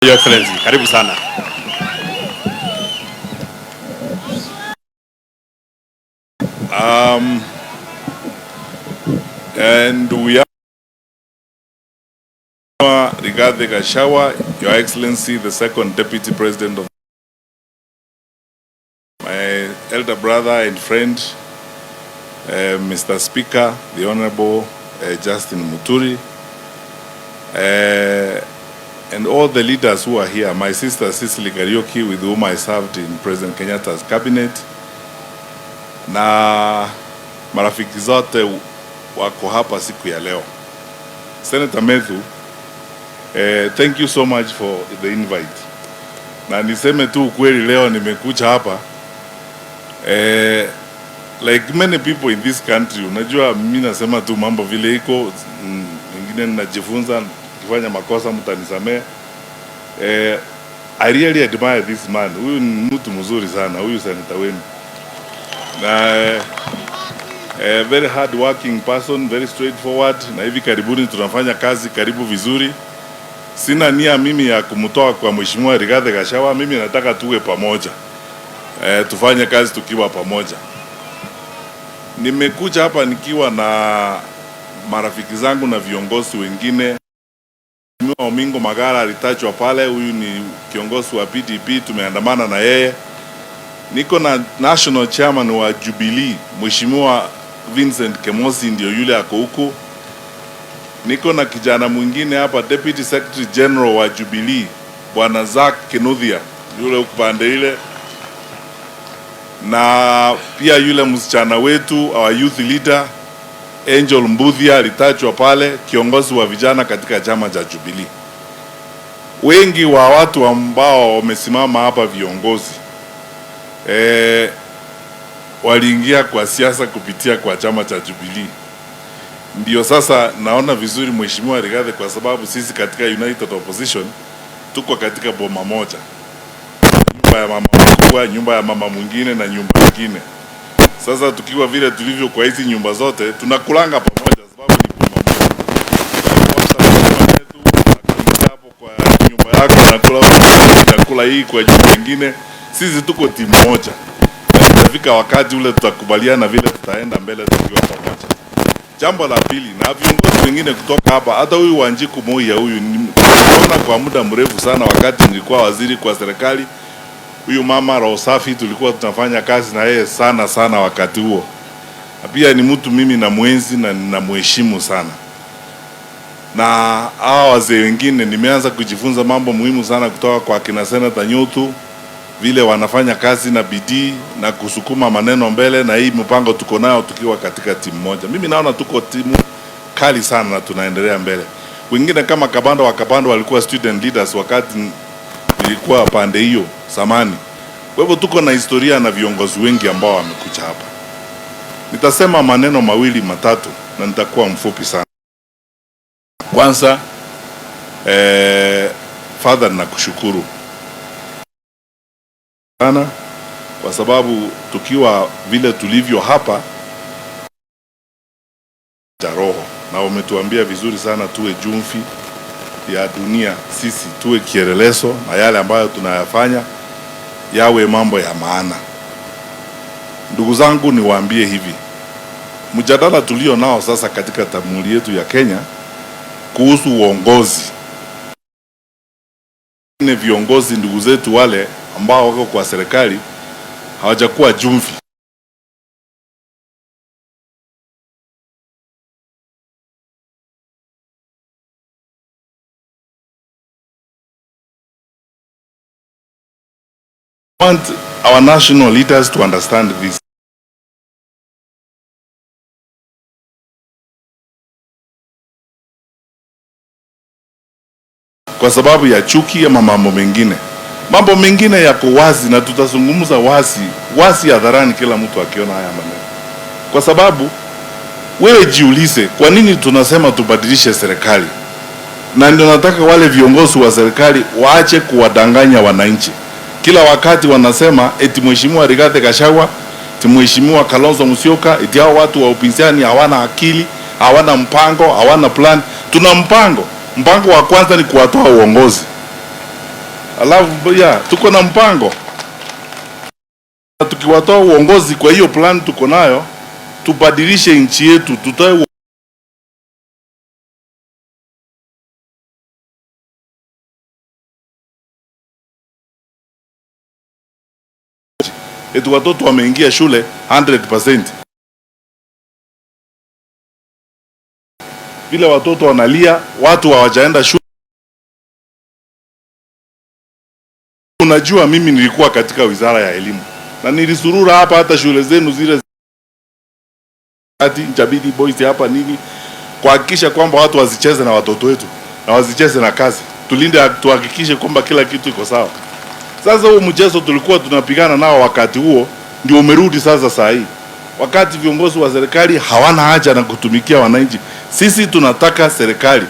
Your Excellency, karibu sana. And we are Rigathi Gachagua, Your Excellency, the second Deputy President of my elder brother and friend, Mr. Speaker, the Honorable Justin Muturi, and all the leaders who are here, my sister Cecily Kariuki, with whom I served in President Kenyatta's cabinet, na marafiki zote wako hapa siku ya leo. Senator Methu, thank you so much for the invite. Na niseme tu ukweli, leo nimekuja hapa like many people in this country, unajua mimi nasema tu mambo vile iko, wengine ninajifunza, kifanya makosa mtanisamea. I really admire this man. Huyu ni mtu mzuri sana, huyu senator wenu. Na very hard working person, very straightforward, na hivi karibuni tunafanya kazi karibu vizuri. Sina nia mimi ya kumtoa kwa Mheshimiwa Rigathi Gachagua, mimi nataka tuwe pamoja. Tufanye kazi tukiwa pamoja. Nimekuja hapa nikiwa na marafiki zangu na viongozi wengine. Mheshimiwa Omingo Magara alitachwa pale, huyu ni kiongozi wa PDP, tumeandamana na yeye. Niko na national chairman wa Jubilee, Mheshimiwa Vincent Kemosi, ndio yule ako huko. Niko na kijana mwingine hapa, Deputy Secretary General wa Jubilee, Bwana Zach Kinuthia, yule upande ile. Na pia yule msichana wetu, our youth leader, Angel Mbuthia, alitachwa pale, kiongozi wa vijana katika chama cha Jubilee. Wengi wa watu ambao wamesimama hapa viongozi waliingia kwa siasa kupitia kwa chama cha Jubilee. Ndio sasa naona vizuri Mheshimiwa Rigathi, kwa sababu sisi katika United Opposition tuko katika boma moja. Nyumba ya mama mkubwa, nyumba ya mama mwingine na nyumba nyingine. Sasa tukiwa vile tulivyo kwa hizi nyumba zote, tunakulanga pamoja sababu ni boma moja. Hapo kwa nyumba yako nakula chakula hii kwa nyumba nyingine. Sisi tuko timu moja. Tutafika wakati ule tutakubaliana vile tutaenda mbele tukiwa pamoja. Jambo la pili, na viongozi wengine kutoka hapa, hata huyu Wanjiku Moi, huyu nimeona kwa muda mrefu sana wakati nilikuwa waziri kwa serikali. Huyu mama roho safi, tulikuwa tunafanya kazi na yeye sana wakati huo. Pia ni mtu mimi na mwenzi na ninamheshimu sana. Na hao wazee wengine nimeanza kujifunza mambo muhimu sana kutoka kwa kina Senator Nyutu, vile wanafanya kazi na bidii na kusukuma maneno mbele, na hii mpango tuko nayo tukiwa katika timu moja. Mimi naona tuko timu kali sana na tunaendelea mbele. Wengine kama Kabando walikuwa student leaders wakati nilikuwa pande hiyo zamani. Kwa hivyo tuko na historia na viongozi wengi ambao wamekuja hapa. Nitasema maneno mawili matatu na nitakuwa mfupi sana. Kwanza, Father, nakushukuru sana kwa sababu tukiwa vile tulivyo hapa cha roho, na umetuambia vizuri sana tuwe jumfi ya dunia, sisi tuwe kielelezo na yale ambayo tunayafanya yawe mambo ya maana. Ndugu zangu, niwaambie hivi, mjadala tulio nao sasa katika jamhuri yetu ya Kenya kuhusu uongozi, ni viongozi ndugu zetu wale ambao wako kwa serikali hawajakuwa jumfi. I want our national leaders to understand this. Kwa sababu ya chuki ama mambo mengine. Mambo mengine yako wazi na tutazungumza wazi hadharani, kila mtu akiona haya maneno. Kwa sababu wewe jiulize, kwa nini tunasema tubadilishe serikali? Na ndio nataka wale viongozi wa serikali waache kuwadanganya wananchi. Kila wakati wanasema eti Mheshimiwa Rigathi Gachagua, eti Mheshimiwa Kalonzo Musyoka, eti hao watu wa upinzani hawana akili, hawana mpango, hawana plan. Tuna mpango. Mpango wa kwanza ni kuwatoa uongozi. Alafu tuko na mpango, tukiwatoa uongozi kwa hiyo plan tuko nayo, tubadilishe nchi yetu, tutoe eti watoto wameingia shule 100%. Vile watoto wanalia, watu hawajaenda shule. Unajua, mimi nilikuwa katika wizara ya elimu na nilisurura hapa hata shule zenu zile Jabidi boys hapa nini, kuhakikisha kwamba watu wazicheze na watoto wetu na wazicheze na kazi, tulinde, tuhakikishe kwamba kila kitu iko sawa. Sasa huo mchezo tulikuwa tunapigana nao wakati huo ndio umerudi sasa saa hii, wakati viongozi wa serikali hawana haja na kutumikia wananchi. Sisi tunataka serikali.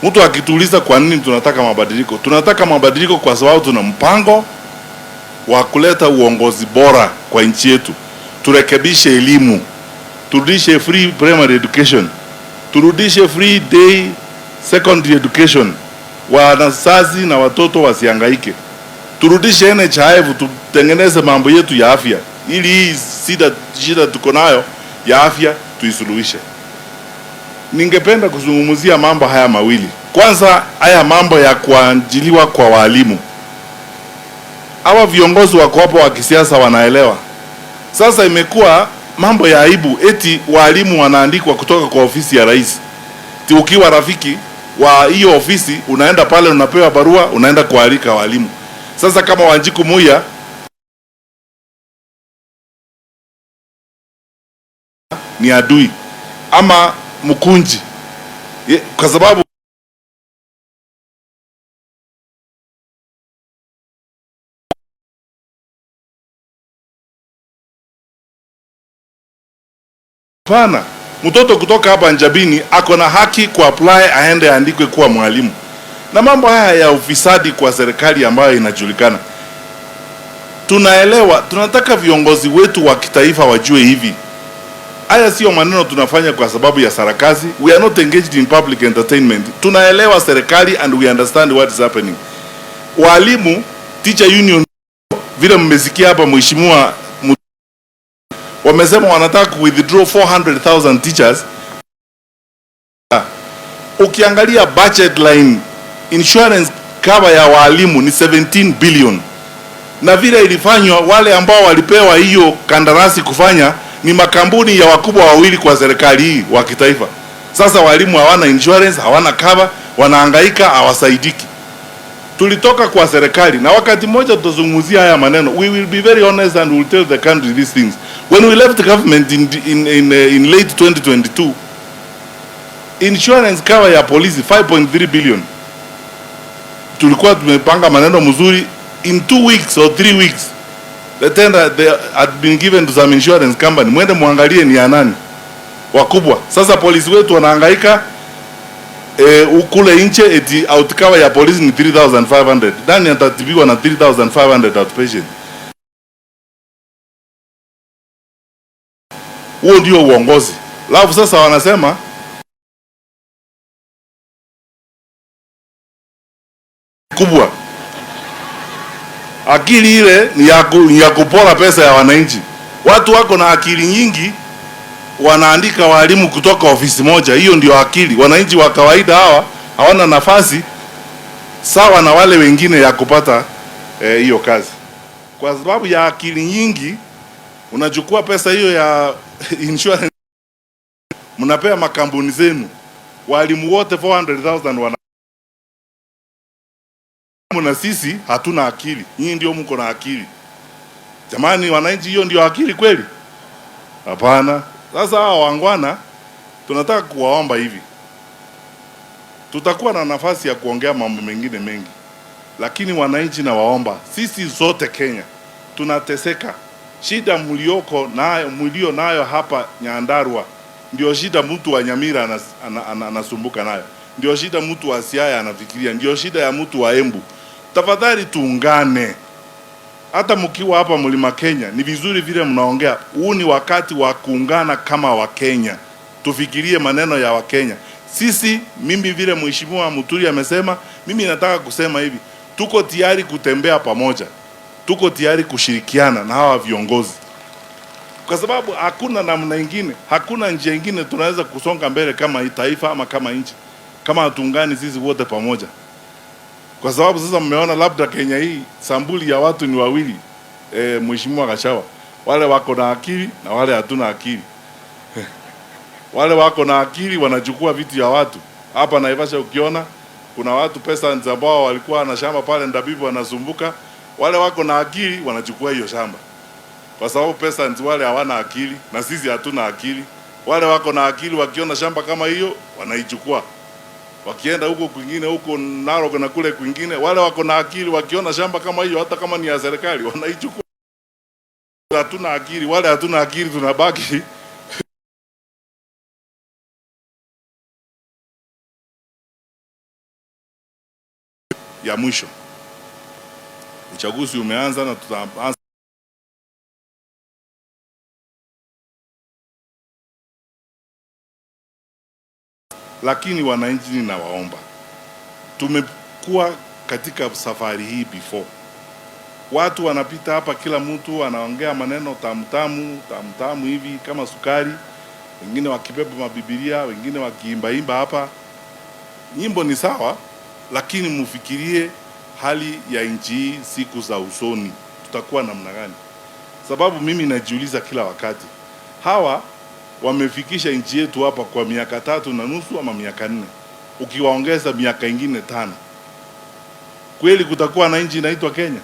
Mtu akituuliza kwa nini tunataka mabadiliko, tunataka mabadiliko kwa sababu tuna mpango wa kuleta uongozi bora kwa nchi yetu. Turekebishe elimu, turudishe free primary education, turudishe free day secondary education, wanazazi na watoto wasihangaike, turudishe NHIF, tutengeneze mambo yetu ya afya, ili hii shida tuko nayo ya afya tuisuluhishe. Ningependa kuzungumzia mambo haya mawili. Kwanza, haya mambo ya kuajiliwa kwa walimu. Hawa viongozi wako hapo wa kisiasa wanaelewa. Sasa imekuwa mambo ya aibu, eti walimu wanaandikwa kutoka kwa ofisi ya rais. Ukiwa rafiki wa hiyo ofisi unaenda pale, unapewa barua, unaenda kualika walimu. Sasa kama Wanjiku Muya ni adui ama mkunji, kwa sababu pana mtoto kutoka hapa Njabini ako na haki ku apply aende andikwe kuwa mwalimu. Na mambo haya ya ufisadi kwa serikali ambayo inajulikana, tunaelewa. Tunataka viongozi wetu wa kitaifa wajue hivi, haya sio maneno tunafanya kwa sababu ya sarakazi. We are not engaged in public entertainment. Tunaelewa serikali and we understand what is happening. Walimu, teacher union, vile mmesikia hapa mheshimiwa wamesema wanataka withdraw 400,000 teachers. Ukiangalia budget line, insurance cover ya walimu ni 17 billion. Na vile ilifanywa, wale ambao walipewa hiyo kandarasi kufanya ni makampuni ya wakubwa wawili kwa serikali hii wa kitaifa. Sasa walimu hawana insurance, hawana cover, wanahangaika, hawasaidiki. Tulitoka kwa serikali na wakati mmoja tutazungumzia haya maneno. We will be very honest and we will tell the country these things. When we left the government in late 2022, insurance cover ya polisi 5.3 billion. Tulikuwa tumepanga maneno mzuri, in 2 weeks or 3 weeks the tender they had been given to some insurance company. Mwende muangalie ni ya nani wakubwa. Sasa polisi wetu wanahangaika ukule nje, eti out cover ya polisi ni 3,500. Nani atatibiwa na 3,500 outpatient? Huo ndio uongozi. Alafu sasa wanasema kubwa, akili ile ni ya kupora pesa ya wananchi. Watu wako na akili nyingi wanaandika walimu kutoka ofisi moja, hiyo ndio akili. Wananchi wa kawaida hawa hawana nafasi sawa na wale wengine ya kupata hiyo kazi. Kwa sababu ya akili nyingi, unachukua pesa hiyo ya insurance, mnapea makampuni zenu. Walimu wote 400,000 wana, na sisi hatuna akili. Nyinyi ndio mko na akili. Jamani wananchi, hiyo ndio akili kweli? Hapana. Sasa hawa wangwana tunataka kuwaomba hivi. Tutakuwa na nafasi ya kuongea mambo mengine mengi, lakini wananchi na waomba, sisi zote Kenya tunateseka. Shida mlio nayo hapa Nyandarua ndio shida mtu wa Nyamira anasumbuka nayo, ndio shida mtu wa Siaya anafikiria, ndio shida ya mtu wa Embu. Tafadhali tuungane. Hata mkiwa hapa Mlima Kenya ni vizuri vile mnaongea. Huu ni wakati wa kuungana kama Wakenya, tufikirie maneno ya Wakenya. Sisi, mimi vile mheshimiwa Muturi amesema, mimi nataka kusema hivi, tuko tayari kutembea pamoja, tuko tayari kushirikiana na hawa viongozi, kwa sababu hakuna namna ingine, hakuna njia ingine tunaweza kusonga mbele kama taifa ama kama nchi kama hatuungani sisi wote pamoja. Kwa sababu sasa mmeona labda Kenya hii sambuli ya watu ni wawili, Mheshimiwa Gachagua, wale wako na akili na wale hatuna akili. Wale wako na akili wanachukua vitu ya watu. Hapa Naivasha ukiona kuna watu pesa ambao walikuwa na shamba pale Ndabibu wanasumbuka, wale wako na akili wanachukua hiyo shamba. Kwa sababu pesa wale hawana akili na sisi hatuna akili. Wale wako na akili wakiona shamba kama hiyo wanaichukua. Wakienda huko kwingine, huko Narok na kule kwingine, wale wako na akili wakiona shamba kama hiyo hata kama ni ya serikali wanaichukua. Hatuna akili, wale hatuna akili tunabaki ya mwisho. Uchaguzi umeanza na tutaanza, lakini wananchi ninawaomba, tumekuwa katika safari hii before. Watu wanapita hapa, kila mtu anaongea maneno tamtamu hivi kama sukari, wengine wakibeba mabibilia, wengine wakiimbaimba hapa. Nyimbo ni sawa, lakini mufikirie hali ya nchi hii siku za usoni tutakuwa namna gani? Sababu mimi najiuliza kila wakati, hawa wamefikisha nchi yetu hapa kwa miaka 3.5 ama miaka 4, ukiwaongeza miaka ingine 5, kweli kutakuwa na nchi inaitwa Kenya?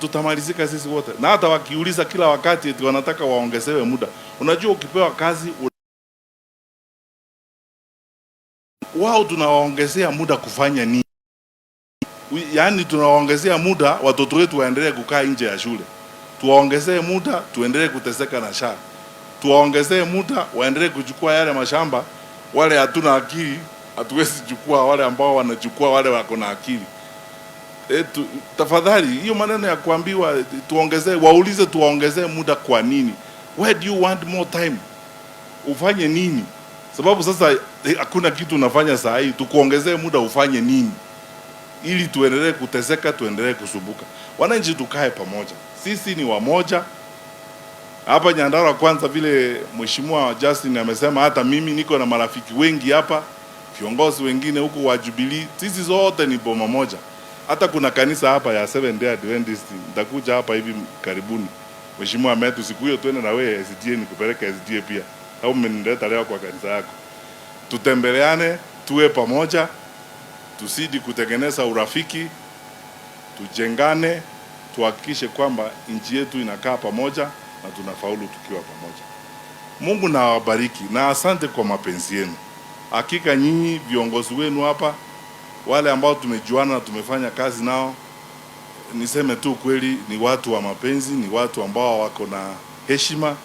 Tutamalizika sisi wote. Na hata wakiuliza kila wakati eti wanataka waongezewe muda. Unajua ukipewa kazi wao tunawaongezea muda kufanya nini? Yaani tunawaongezea muda watoto wetu waendelee kukaa nje ya shule. Tuwaongezee muda tuendelee kuteseka na SHA. Tuwaongezee muda waendelee kuchukua yale mashamba, wale hatuna akili hatuwezi chukua, wale ambao wanachukua wale wako na akili. Tafadhali hiyo maneno ya kuambiwa tuongezee, waulize tuwaongezee muda kwa nini? Where do you want more time? Ufanye nini? Sababu sasa hakuna kitu unafanya saa hii, tukuongezee muda ufanye nini? Ili tuendelee kuteseka, tuendelee kusumbuka. Wananchi tukae pamoja. Sisi ni wamoja. Hapa Nyandarua kwanza, vile Mheshimiwa Justin amesema, hata mimi niko na marafiki wengi hapa, viongozi wengine huko wa Jubilee, sisi zote ni boma moja. Hata kuna kanisa hapa ya Seventh Day Adventist, nitakuja hapa hivi karibuni. Mheshimiwa Metu, siku hiyo twende na wewe SDA, nikupeleka SDA pia. Au umenileta leo kwa kanisa yako. Tutembeleane, tuwe pamoja, tusidi kutengeneza urafiki, tujengane, tuhakikishe kwamba nchi yetu inakaa pamoja na tunafaulu tukiwa pamoja. Mungu na awabariki na asante kwa mapenzi yenu. Hakika nyinyi viongozi wenu hapa, wale ambao tumejuana na tumefanya kazi nao, niseme tu kweli ni watu wa mapenzi, ni watu ambao wako na heshima,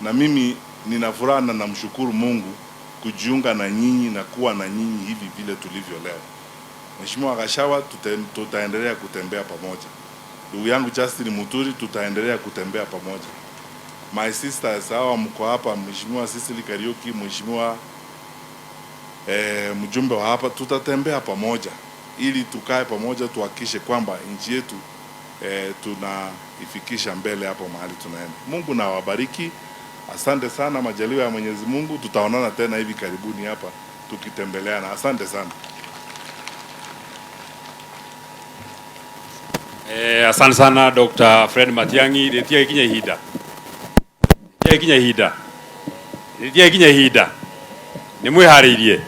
na mimi nina furaha na namshukuru Mungu kujiunga na nyinyi na kuwa na nyinyi hivi vile tulivyo leo. Mheshimiwa Gachagua, tutaendelea kutembea pamoja. Ndugu yangu Justin Muturi, tutaendelea kutembea pamoja. My sisters hawa mko hapa, Mheshimiwa Cecily Kariuki, Mheshimiwa mjumbe wa hapa, tutatembea pamoja ili tukae pamoja, tuhakikishe kwamba nchi yetu tunaifikisha mbele hapo mahali tunaenda. Mungu na wabariki. Asante sana, majaliwa ya Mwenyezi Mungu tutaonana tena hivi karibuni hapa tukitembeleana. Asante sana. Asante sana Dr. Fred Matiang'i. Retia ikinya hida. Nimwiharirie.